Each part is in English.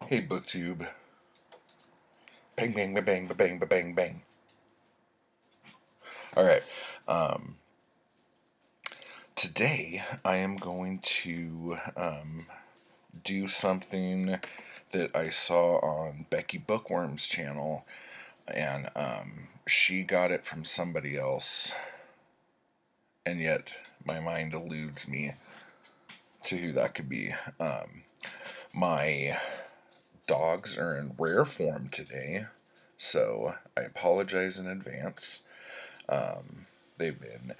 Hey, BookTube. Bang, bang, bang, bang, bang, bang, bang. All right. Today I am going to do something that I saw on Becky Bookworm's channel, and she got it from somebody else, and yet my mind eludes me to who that could be. My dogs are in rare form today, so I apologize in advance. They've been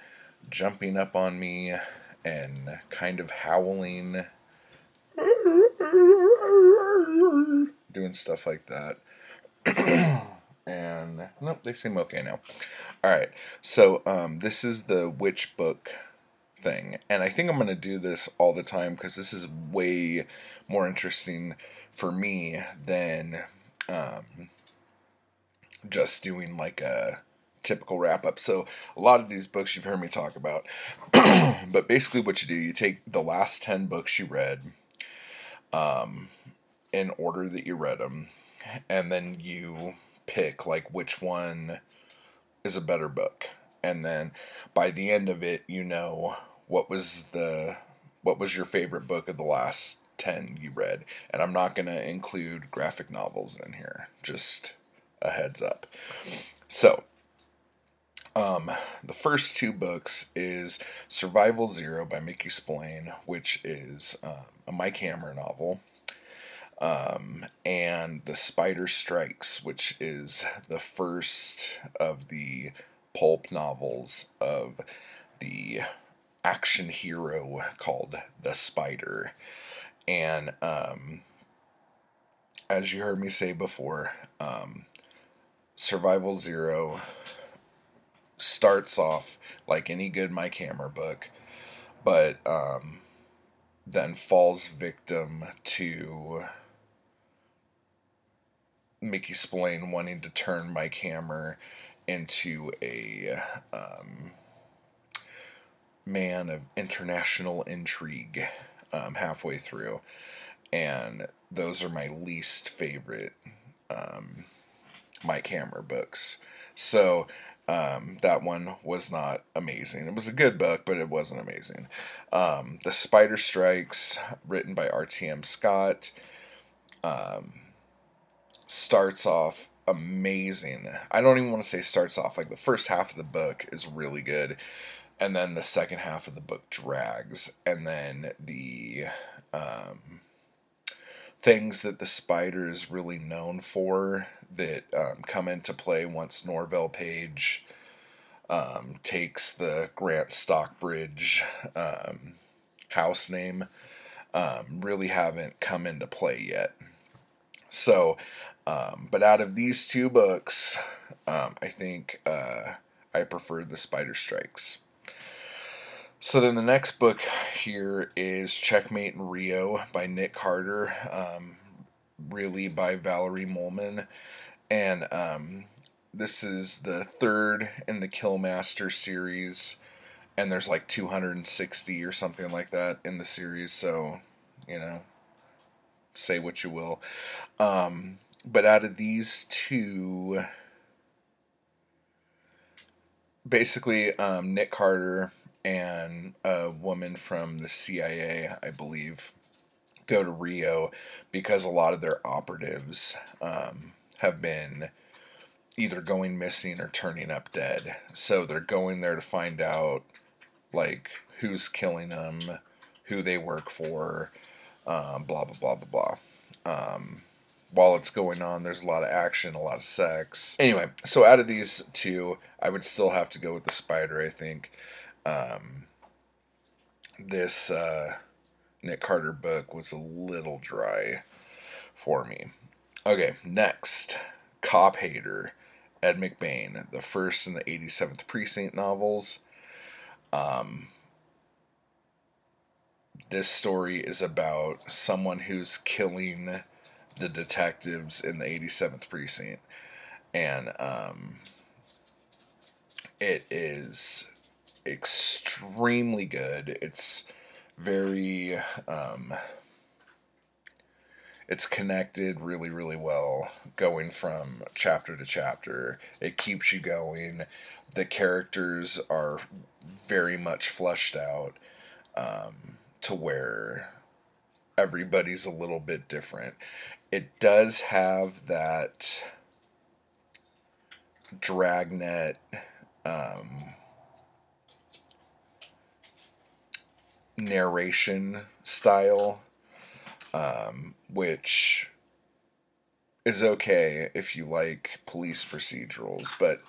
jumping up on me and kind of howling, doing stuff like that. And nope, they seem okay now. All right, so this is the witch book thing, and I think I'm going to do this all the time because this is way more interesting for me than just doing like a typical wrap up. So a lot of these books you've heard me talk about, but basically what you do, you take the last 10 books you read in order that you read them, and then you pick like which one is a better book, and then by the end of it, you know what was your favorite book of the last 10 you read. And I'm not going to include graphic novels in here, just a heads up. So the first two books is Survival Zero by Mickey Spillane, which is a Mike Hammer novel, and The Spider Strikes, which is the first of the pulp novels of the action hero called The Spider. And as you heard me say before, Survival Zero starts off like any good Mike Hammer book, but then falls victim to Mickey Spillane wanting to turn Mike Hammer into a man of international intrigue halfway through. And those are my least favorite Mike Hammer books. So that one was not amazing. It was a good book, but it wasn't amazing. The Spider Strikes, written by R.T.M. Scott, starts off amazing. I don't even want to say starts off. Like, the first half of the book is really good, and then the second half of the book drags, and then the things that the Spider is really known for that come into play once Norvell Page takes the Grant Stockbridge house name really haven't come into play yet. So, but out of these two books, I think I preferred The Spider Strikes. So then the next book here is Checkmate in Rio by Nick Carter, really by Valerie Molman. And this is the third in the Killmaster series, and there's like 260 or something like that in the series, so, you know, say what you will. But out of these two, basically, Nick Carter and a woman from the CIA, I believe, go to Rio because a lot of their operatives have been either going missing or turning up dead. So they're going there to find out, like, who's killing them, who they work for, blah, blah, blah, blah, blah. While it's going on, there's a lot of action, a lot of sex. Anyway, so out of these two, I would still have to go with The Spider, I think. This Nick Carter book was a little dry for me. Okay, next, Cop Hater, Ed McBain, the first in the 87th Precinct novels. This story is about someone who's killing the detectives in the 87th Precinct. And it is extremely good. It's very it's connected really, really well, going from chapter to chapter. It keeps you going. The characters are very much fleshed out, to where everybody's a little bit different. It does have that Dragnet narration style, which is okay if you like police procedurals, but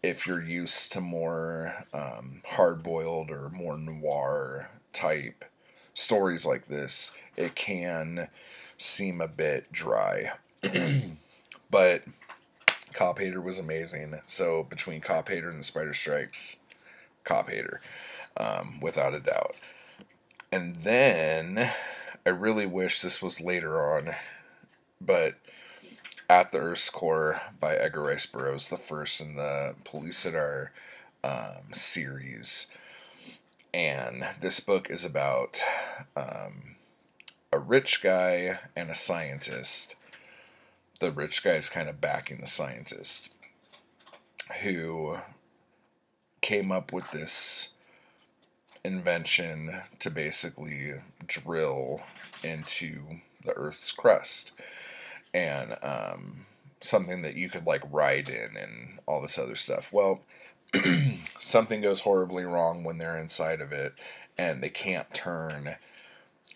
if you're used to more hard-boiled or more noir type stories like this, it can seem a bit dry. But Cop Hater was amazing. So between Cop Hater and the Spider Strikes, Cop Hater, without a doubt. And then I really wish this was later on, but At the Earth's Core by Edgar Rice Burroughs, the first in the Pellucidar series. And this book is about a rich guy and a scientist. The rich guy is kind of backing the scientist, who came up with this invention to basically drill into the Earth's crust. And something that you could like ride in and all this other stuff. Well, something goes horribly wrong when they're inside of it and they can't turn.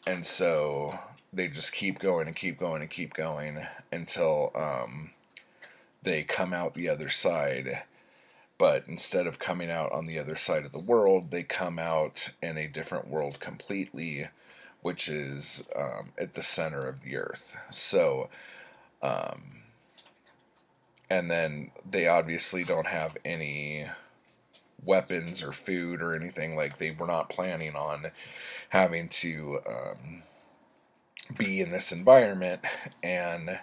And so they just keep going and keep going and keep going until they come out the other side. But instead of coming out on the other side of the world, they come out in a different world completely, which is at the center of the Earth. So, and then they obviously don't have any weapons or food or anything. Like, they were not planning on having to be in this environment, and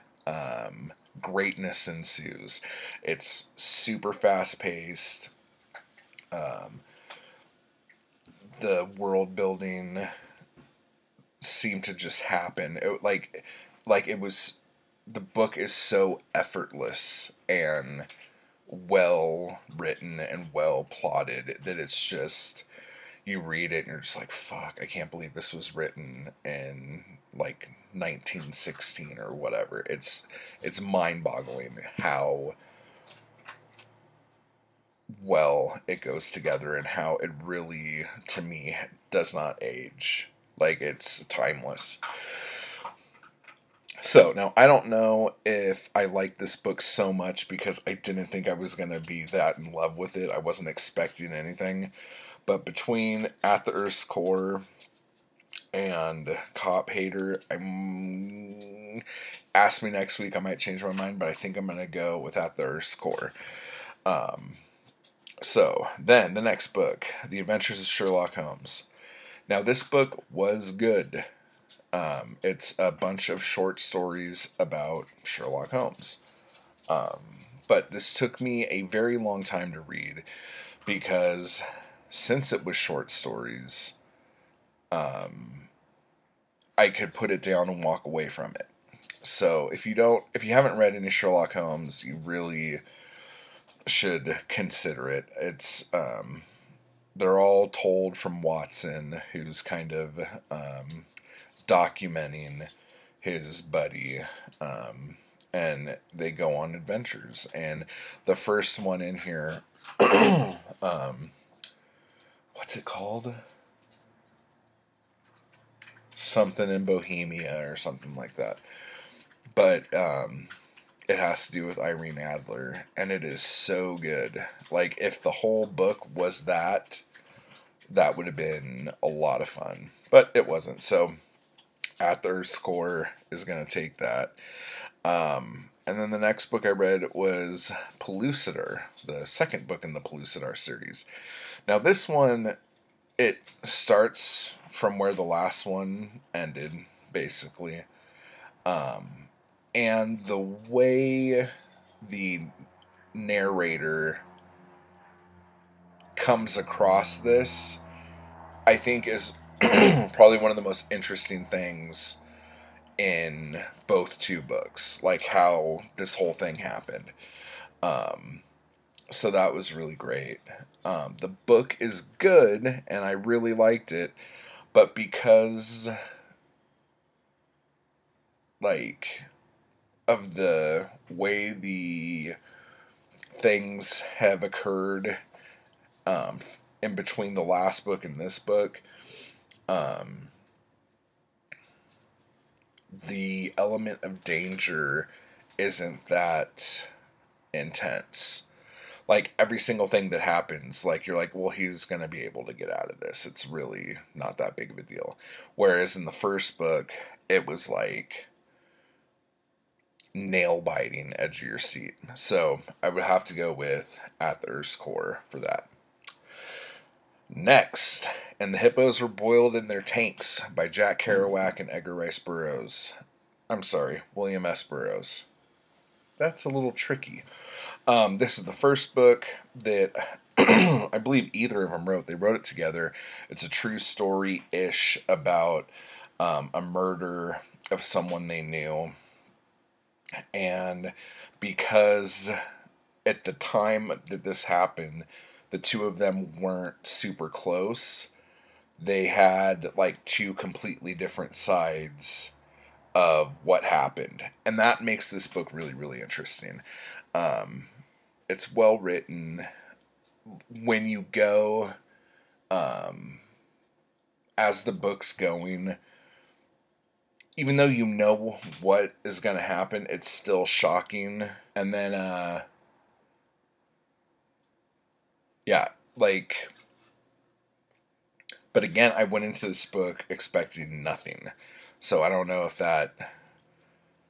greatness ensues. It's super fast paced. The world building seemed to just happen. It was, the book is so effortless and well written and well plotted that it's just, you read it and you're just like, fuck, I can't believe this was written in like 1916 or whatever. It's mind-boggling how well it goes together and how it really, to me, does not age. Like, it's timeless. So, now, I don't know if I like this book so much because I didn't think I was going to be that in love with it. I wasn't expecting anything. But between At the Earth's Core and Cop Hater, ask me next week, I might change my mind, but I think I'm going to go with At the Earth's Core. So, then, the next book, The Adventures of Sherlock Holmes. Now, this book was good. It's a bunch of short stories about Sherlock Holmes. But this took me a very long time to read because since it was short stories, I could put it down and walk away from it. So if you haven't read any Sherlock Holmes, you really should consider it. It's they're all told from Watson, who's kind of documenting his buddy, and they go on adventures. And the first one in here, what's it called? Something in Bohemia or something like that. But it has to do with Irene Adler, and it is so good. Like, if the whole book was that would have been a lot of fun. But it wasn't. So At the Earth's Core is going to take that. And then the next book I read was Pellucidar, the second book in the Pellucidar series. Now this one, it starts from where the last one ended, basically. And the way the narrator comes across this, I think, is probably one of the most interesting things in both two books, like how this whole thing happened. So that was really great. The book is good, and I really liked it, but because, like, of the way the things have occurred in between the last book and this book, the element of danger isn't that intense. Like, every single thing that happens, like, you're like, well, he's going to be able to get out of this. It's really not that big of a deal. Whereas in the first book, it was like nail biting, edge of your seat. So I would have to go with At the Earth's Core for that. Next, And the Hippos Were Boiled in Their Tanks by Jack Kerouac and Edgar Rice Burroughs. I'm sorry, William S. Burroughs. That's a little tricky. This is the first book that I believe either of them wrote. They wrote it together. It's a true story-ish about a murder of someone they knew. And because at the time that this happened, the two of them weren't super close, they had like two completely different sides of what happened. And that makes this book really, really interesting. It's well written. When you go, as the book's going, even though you know what is going to happen, it's still shocking. And then, yeah, like, but again, I went into this book expecting nothing. So I don't know if that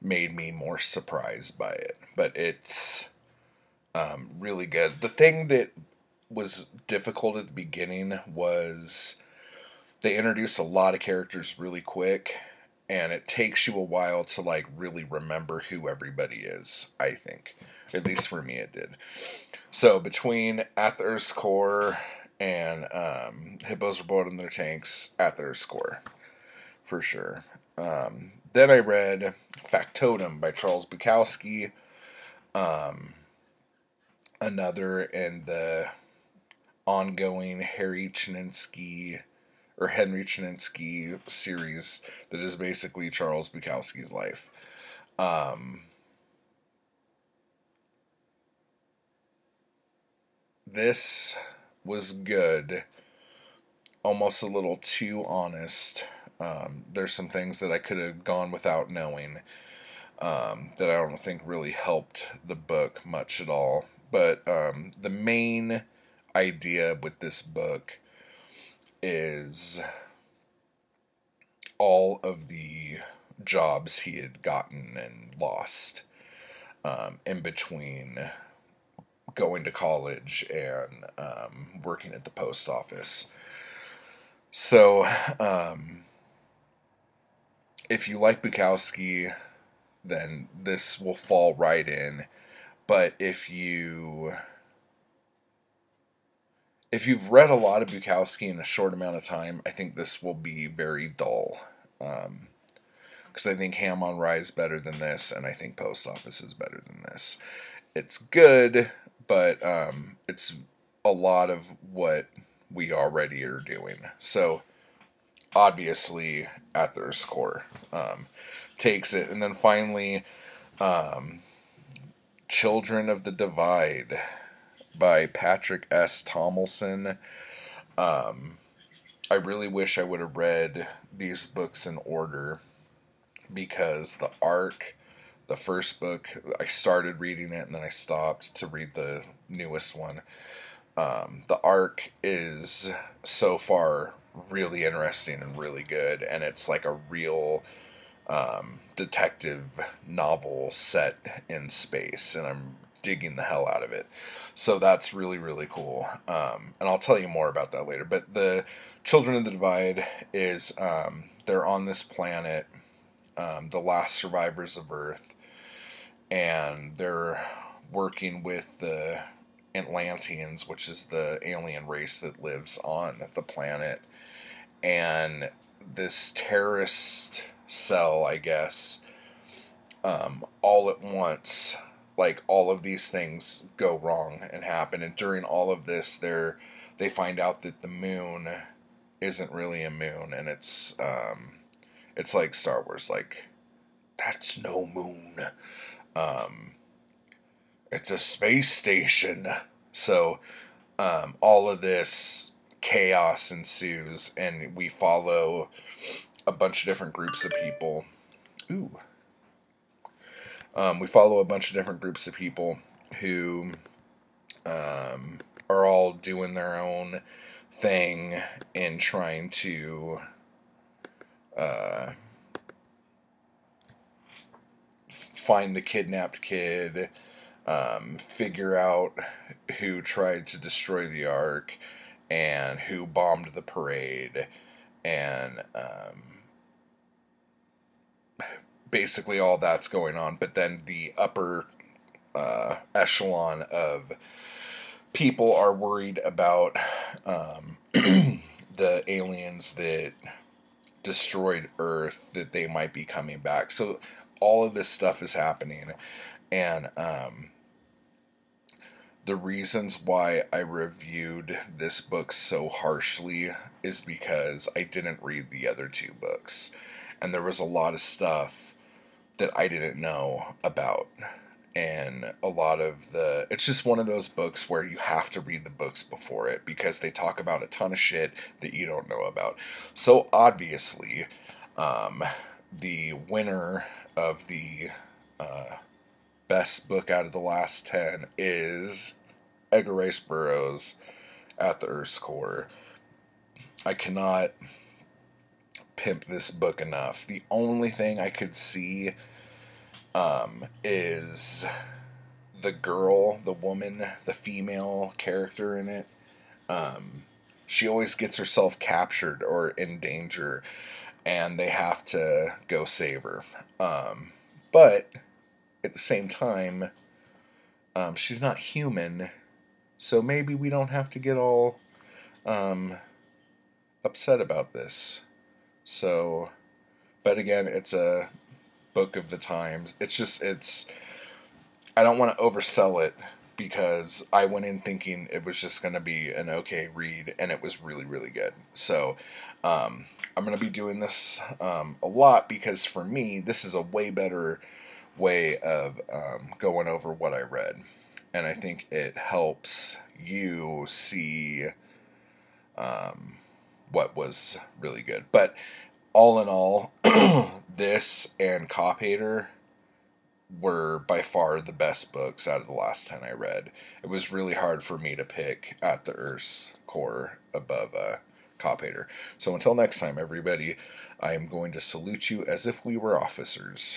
made me more surprised by it. But it's really good. The thing that was difficult at the beginning was they introduced a lot of characters really quick, and it takes you a while to like really remember who everybody is, I think. At least for me it did. So between At the Earth's Core and Hippos Were Boiled in Their Tanks, At the Earth's Core, for sure. Then I read Factotum by Charles Bukowski, another in the ongoing Henry Chininsky series that is basically Charles Bukowski's life. This was good, almost a little too honest. There's some things that I could have gone without knowing that I don't think really helped the book much at all. But the main idea with this book is all of the jobs he had gotten and lost in between going to college and working at the post office. So, if you like Bukowski, then this will fall right in. But if you've read a lot of Bukowski in a short amount of time, I think this will be very dull. Because I think Ham on Rye is better than this, and I think Post Office is better than this. It's good, but it's a lot of what we already are doing. So, obviously, At the Earth's Core takes it. And then finally, Children of the Divide by Patrick S. Tomlinson. I really wish I would have read these books in order, because the first book, I started reading it and then I stopped to read the newest one. The arc is so far really interesting and really good, and it's like a real detective novel set in space, and I'm digging the hell out of it. So that's really, really cool. And I'll tell you more about that later. But the Children of the Divide is, they're on this planet, the last survivors of Earth, and they're working with the Atlanteans, which is the alien race that lives on the planet. And this terrorist cell, I guess, all at once, like all of these things go wrong and happen. And during all of this, they find out that the moon isn't really a moon, and it's like Star Wars, like, that's no moon. It's a space station. So all of this chaos ensues, and we follow a bunch of different groups of people. Ooh. We follow a bunch of different groups of people who are all doing their own thing in trying to find the kidnapped kid, figure out who tried to destroy the Ark, and who bombed the parade, and basically all that's going on. But then the upper echelon of people are worried about the aliens that destroyed Earth, that they might be coming back. So all of this stuff is happening, and the reasons why I reviewed this book so harshly is because I didn't read the other two books, and there was a lot of stuff that I didn't know about. And a lot of it's just one of those books where you have to read the books before it, because they talk about a ton of shit that you don't know about. So obviously, the winner of the best book out of the last 10 is Edgar Rice Burroughs, At the Earth's Core. I cannot pimp this book enough. The only thing I could see is the girl, the woman, the female character in it. She always gets herself captured or in danger, and they have to go save her. But at the same time, she's not human, so maybe we don't have to get all upset about this. So, but again, it's a book of the times. I don't want to oversell it, because I went in thinking it was just going to be an okay read, and it was really, really good. So, I'm going to be doing this a lot, because for me, this is a way better way of going over what I read. And I think it helps you see what was really good. But all in all, this and Cop Hater were by far the best books out of the last 10 I read. It was really hard for me to pick At the Earth's Core above Cop Hater. So until next time, everybody, I am going to salute you as if we were officers.